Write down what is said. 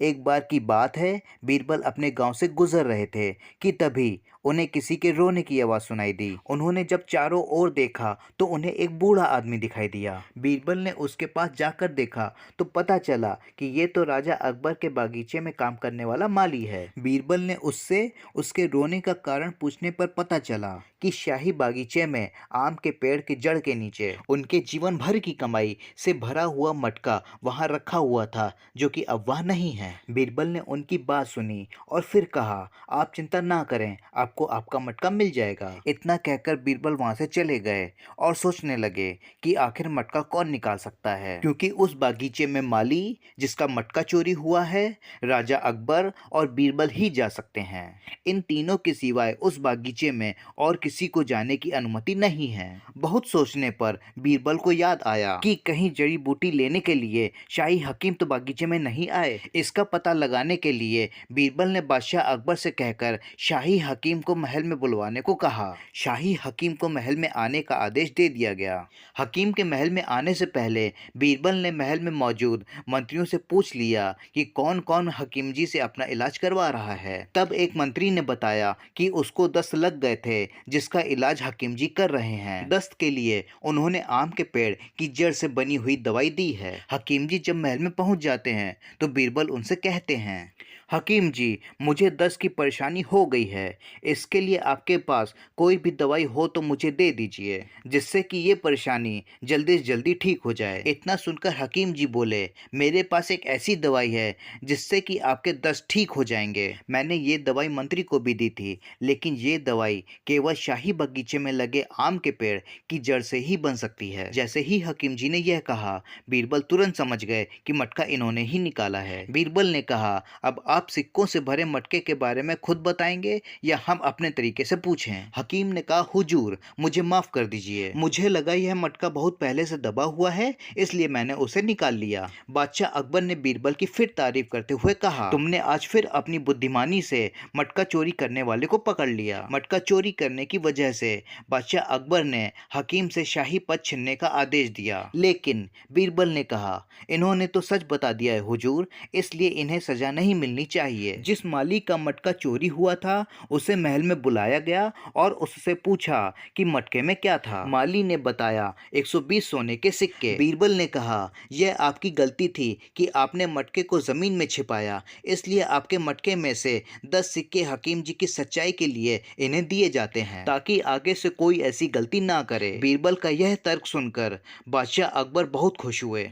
एक बार की बात है, बीरबल अपने गांव से गुजर रहे थे कि तभी उन्हें किसी के रोने की आवाज सुनाई दी। उन्होंने जब चारों ओर देखा तो उन्हें एक बूढ़ा आदमी दिखाई दिया। बीरबल ने उसके पास जाकर देखा तो पता चला कि ये तो राजा अकबर के बागीचे में काम करने वाला माली है। बीरबल ने उससे उसके रोने का कारण पूछने पर पता चला कि शाही बागीचे में आम के पेड़ के जड़ के नीचे उनके जीवन भर की कमाई से भरा हुआ मटका वहां रखा हुआ था, जो कि अफवाह नहीं है। बीरबल ने उनकी बात सुनी और फिर कहा, आप चिंता ना करें, आपको आपका मटका मिल जाएगा। इतना कहकर बीरबल वहां से चले गए और सोचने लगे कि आखिर मटका कौन निकाल सकता है, क्योंकि उस बागीचे में माली जिसका मटका चोरी हुआ है, राजा अकबर और बीरबल ही जा सकते हैं। इन तीनों के सिवाय उस बागीचे में और किसी को जाने की अनुमति नहीं है। बहुत सोचने पर बीरबल को याद आया कि कहीं जड़ी बूटी लेने के लिए शाही हकीम तो बागीचे में नहीं आए। इसका पता लगाने के लिए बीरबल ने बादशाह अकबर से कहकर शाही हकीम को महल में बुलवाने को कहा। शाही हकीम को महल में आने का आदेश दे दिया गया। हकीम के महल में आने से पहले बीरबल ने महल में मौजूद मंत्रियों से पूछ लिया कि कौन कौन हकीम जी से अपना इलाज करवा रहा है। तब एक मंत्री ने बताया कि उसको दस्त लग गए थे, जिसका इलाज हकीम जी कर रहे हैं। दस्त के लिए उन्होंने आम के पेड़ की जड़ से बनी हुई दवाई दी है। हकीम जी जब महल में पहुंच जाते हैं तो बीरबल उनसे कहते हैं, हकीम जी, मुझे दस्त की परेशानी हो गई है, इसके लिए आपके पास कोई भी दवाई हो तो मुझे दे दीजिए, जिससे कि ये परेशानी जल्दी से जल्दी ठीक हो जाए। इतना सुनकर हकीम जी बोले, मेरे पास एक ऐसी दवाई है जिससे कि आपके दस्त ठीक हो जाएंगे। मैंने ये दवाई मंत्री को भी दी थी, लेकिन ये दवाई केवल शाही बगीचे में लगे आम के पेड़ की जड़ से ही बन सकती है। जैसे ही हकीम जी ने यह कहा, बीरबल तुरंत समझ गए कि मटका इन्होंने ही निकाला है। बीरबल ने कहा, अब आप सिक्कों से भरे मटके के बारे में खुद बताएंगे या हम अपने तरीके से पूछें? हकीम ने कहा, हुजूर, मुझे माफ कर दीजिए, मुझे लगा यह मटका बहुत पहले से दबा हुआ है, इसलिए मैंने उसे निकाल लिया। बादशाह अकबर ने बीरबल की फिर तारीफ करते हुए कहा, तुमने आज फिर अपनी बुद्धिमानी से मटका चोरी करने वाले को पकड़ लिया। मटका चोरी करने की वजह से बादशाह अकबर ने हकीम से शाही पद छीनने का आदेश दिया, लेकिन बीरबल ने कहा, इन्होंने तो सच बता दिया है हुजूर, इसलिए इन्हें सजा नहीं मिलनी चाहिए। जिस माली का मटका चोरी हुआ था उसे महल में बुलाया गया और उससे पूछा कि मटके में क्या था। माली ने बताया, 120 सोने के सिक्के। बीरबल ने कहा, यह आपकी गलती थी कि आपने मटके को जमीन में छिपाया, इसलिए आपके मटके में से 10 सिक्के हकीम जी की सच्चाई के लिए इन्हें दिए जाते हैं, ताकि आगे से कोई ऐसी गलती ना करे। बीरबल का यह तर्क सुनकर बादशाह अकबर बहुत खुश हुए।